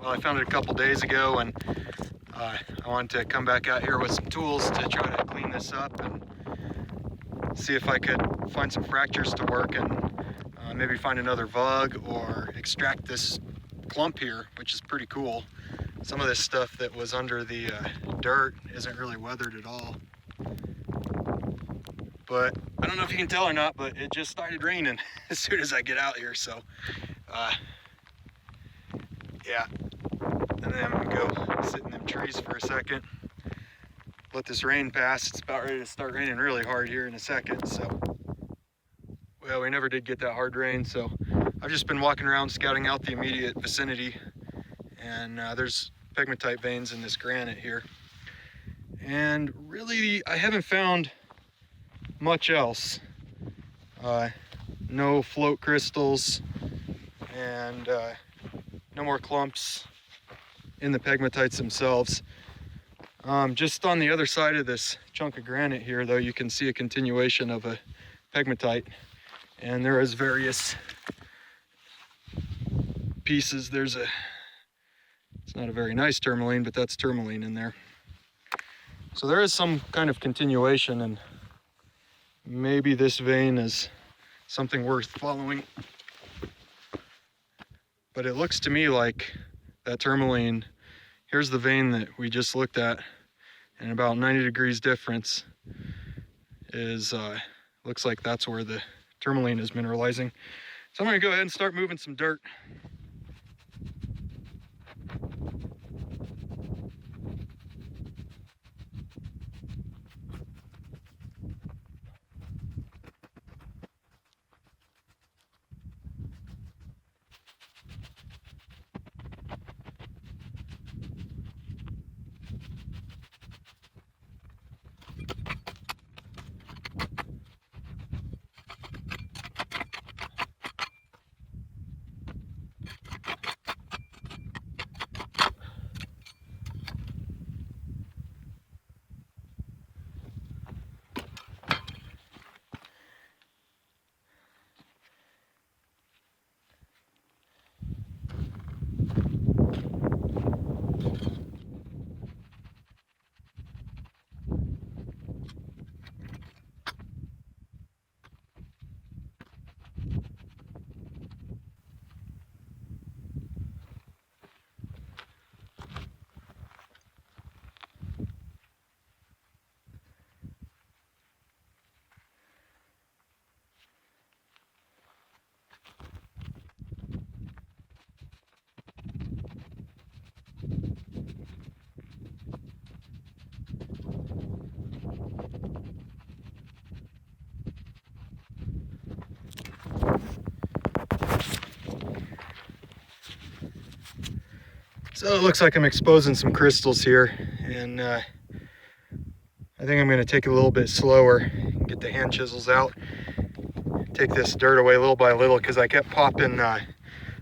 Well, I found it a couple days ago, and I wanted to come back out here with some tools to try to clean this up and see if I could find some fractures to work and maybe find another vug or extract this clump here, which is pretty cool. Some of this stuff that was under the dirt isn't really weathered at all. But I don't know if you can tell or not, but it just started raining as soon as I get out here, so yeah. And then I'm gonna go sit in them trees for a second, let this rain pass. It's about ready to start raining really hard here in a second, so. Well, we never did get that hard rain, so I've just been walking around scouting out the immediate vicinity, and there's pegmatite veins in this granite here. And really, I haven't found much else. No float crystals, and no more clumps in the pegmatites themselves. Just on the other side of this chunk of granite here, though, you can see a continuation of a pegmatite. And there is various pieces. It's not a very nice tourmaline, but that's tourmaline in there. So there is some kind of continuation, and maybe this vein is something worth following. But it looks to me like that tourmaline, here's the vein that we just looked at, and about 90 degrees difference is, looks like that's where the tourmaline is mineralizing. So I'm gonna go ahead and start moving some dirt. So it looks like I'm exposing some crystals here, and I think I'm going to take it a little bit slower, get the hand chisels out, take this dirt away little by little, because I kept popping,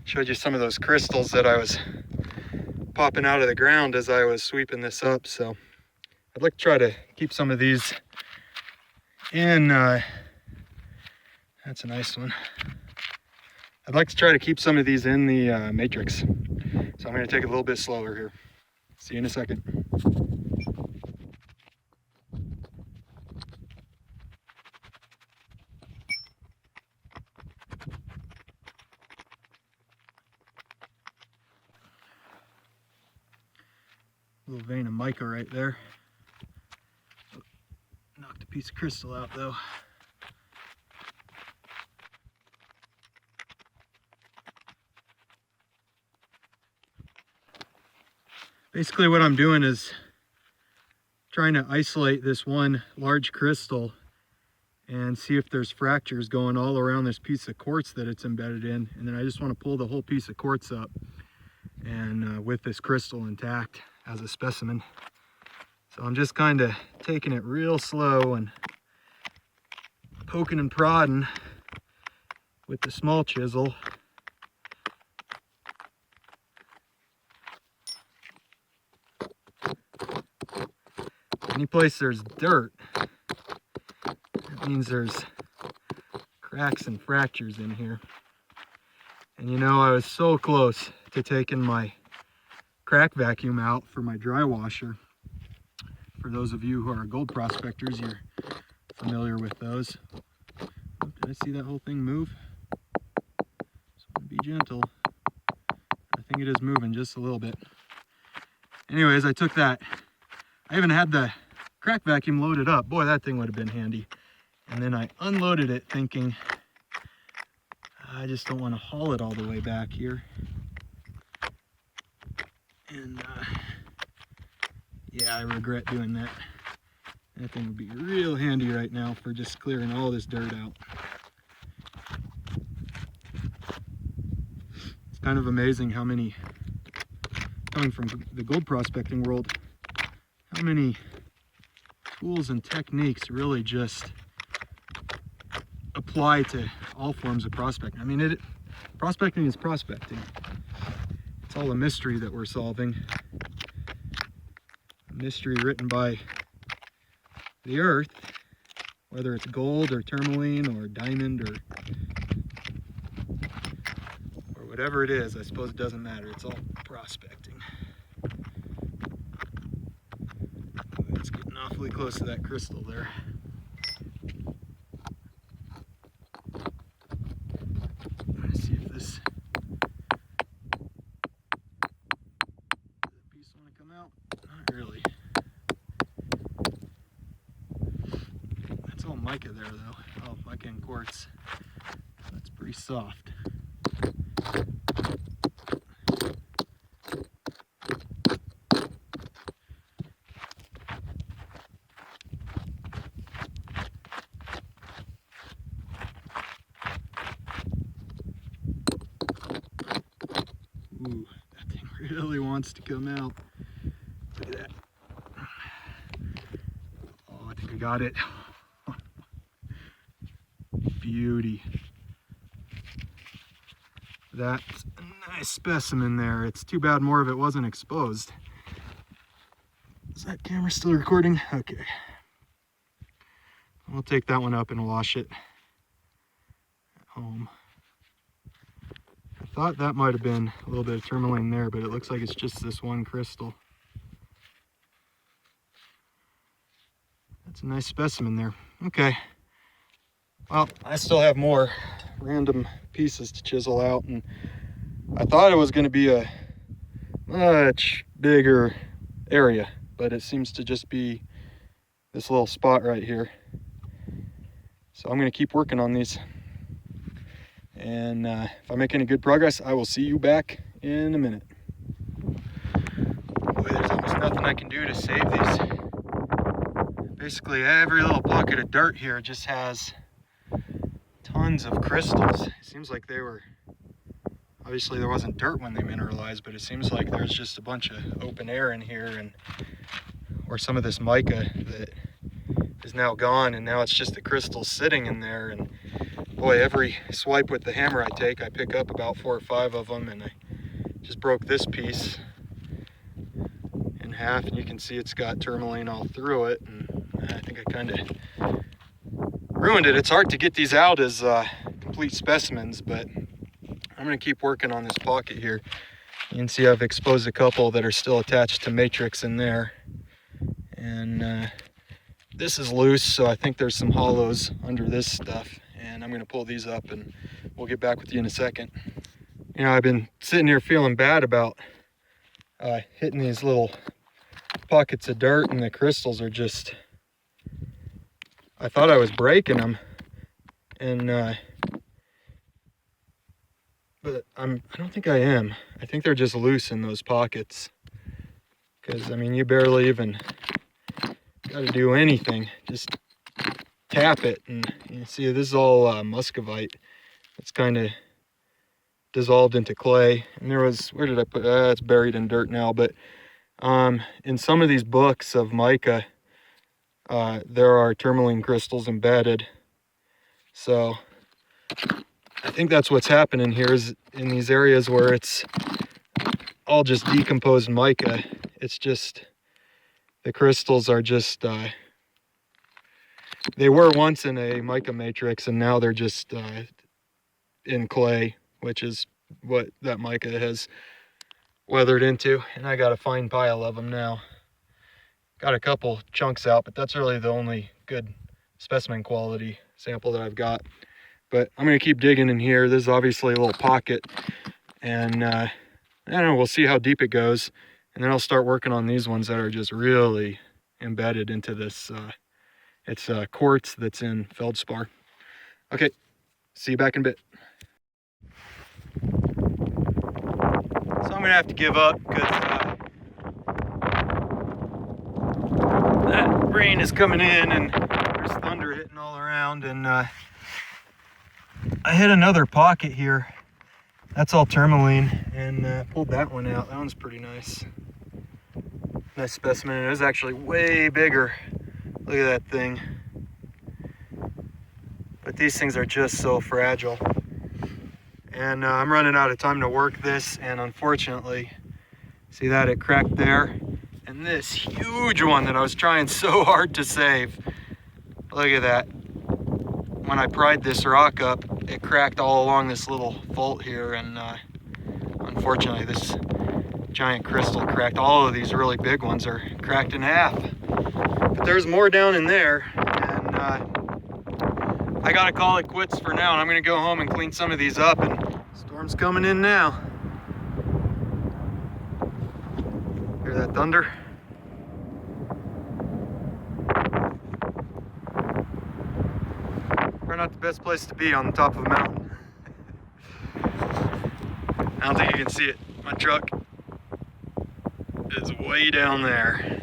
showed you some of those crystals that I was popping out of the ground as I was sweeping this up. So I'd like to try to keep some of these in, that's a nice one. I'd like to try to keep some of these in the matrix. So I'm going to take it a little bit slower here. See you in a second. Little vein of mica right there. Knocked a piece of crystal out though. Basically what I'm doing is trying to isolate this one large crystal and see if there's fractures going all around this piece of quartz that it's embedded in. And then I just want to pull the whole piece of quartz up and with this crystal intact as a specimen. So I'm just kind of taking it real slow and poking and prodding with the small chisel. Any place there's dirt, that means there's cracks and fractures in here. And you know, I was so close to taking my crack vacuum out for my dry washer. For those of you who are gold prospectors, you're familiar with those. Oh, did I see that whole thing move? So be gentle. I think it is moving just a little bit. Anyways, I took that. I even had the crack vacuum loaded up. Boy, that thing would have been handy. And then I unloaded it thinking, I just don't want to haul it all the way back here. And yeah, I regret doing that. That thing would be real handy right now for just clearing all this dirt out. It's kind of amazing how many, coming from the gold prospecting world, how many tools and techniques really just apply to all forms of prospecting. I mean, prospecting is prospecting. It's all a mystery that we're solving. A mystery written by the earth, whether it's gold or tourmaline or diamond or whatever it is. I suppose it doesn't matter. It's all prospecting. It's getting awfully close to that crystal there. Let's see if this piece want to come out. Not really. That's all mica there, though. Oh, mica and quartz. That's pretty soft. Ooh, that thing really wants to come out. Look at that. Oh, I think I got it. Beauty. That's a nice specimen there. It's too bad more of it wasn't exposed. Is that camera still recording? Okay. We'll take that one up and wash it at home. I thought that might have been a little bit of tourmaline there, but it looks like it's just this one crystal. That's a nice specimen there. Okay. Well, I still have more random pieces to chisel out, and I thought it was going to be a much bigger area, but it seems to just be this little spot right here. So I'm going to keep working on these. And if I make any good progress, I will see you back in a minute. Boy, there's almost nothing I can do to save these. Basically, every little pocket of dirt here just has tons of crystals. It seems like they were, obviously there wasn't dirt when they mineralized, but it seems like there's just a bunch of open air in here, and or some of this mica that is now gone, and now it's just the crystals sitting in there. And boy, every swipe with the hammer I take, I pick up about 4 or 5 of them, and I just broke this piece in half, and you can see it's got tourmaline all through it, and I think I kind of ruined it. It's hard to get these out as complete specimens, but I'm going to keep working on this pocket here. You can see I've exposed a couple that are still attached to matrix in there, and this is loose, so I think there's some hollows under this stuff, and I'm going to pull these up and we'll get back with you in a second. You know, I've been sitting here feeling bad about hitting these little pockets of dirt, and the crystals are just, I thought I was breaking them, and but I don't think I am. I think they're just loose in those pockets, because I mean, you barely even got to do anything, just tap it, and you see this is all muscovite. It's kind of dissolved into clay, and there was, where did I put, it's buried in dirt now, but in some of these books of mica, there are tourmaline crystals embedded. So I think that's what's happening here, is in these areas where it's all just decomposed mica, it's just, the crystals are just, they were once in a mica matrix, and now they're just in clay, which is what that mica has weathered into, and I got a fine pile of them now. Got a couple chunks out, but that's really the only good specimen quality sample that I've got. But I'm gonna keep digging in here. This is obviously a little pocket, and I don't know, we'll see how deep it goes, and then I'll start working on these ones that are just really embedded into this. It's quartz that's in feldspar. Okay, see you back in a bit. So I'm gonna have to give up because that rain is coming in and there's thunder hitting all around, and I hit another pocket here. That's all tourmaline, and pulled that one out. That one's pretty nice. Nice specimen. It was actually way bigger. Look at that thing. But these things are just so fragile. And I'm running out of time to work this, and unfortunately, see that it cracked there? And this huge one that I was trying so hard to save. Look at that. When I pried this rock up, it cracked all along this little fault here, and unfortunately this giant crystal cracked. All of these really big ones are cracked in half. But there's more down in there, and I gotta call it quits for now, and I'm gonna go home and clean some of these up, and storm's coming in now. Hear that thunder? Probably not the best place to be on the top of a mountain. I don't think you can see it. My truck is way down there.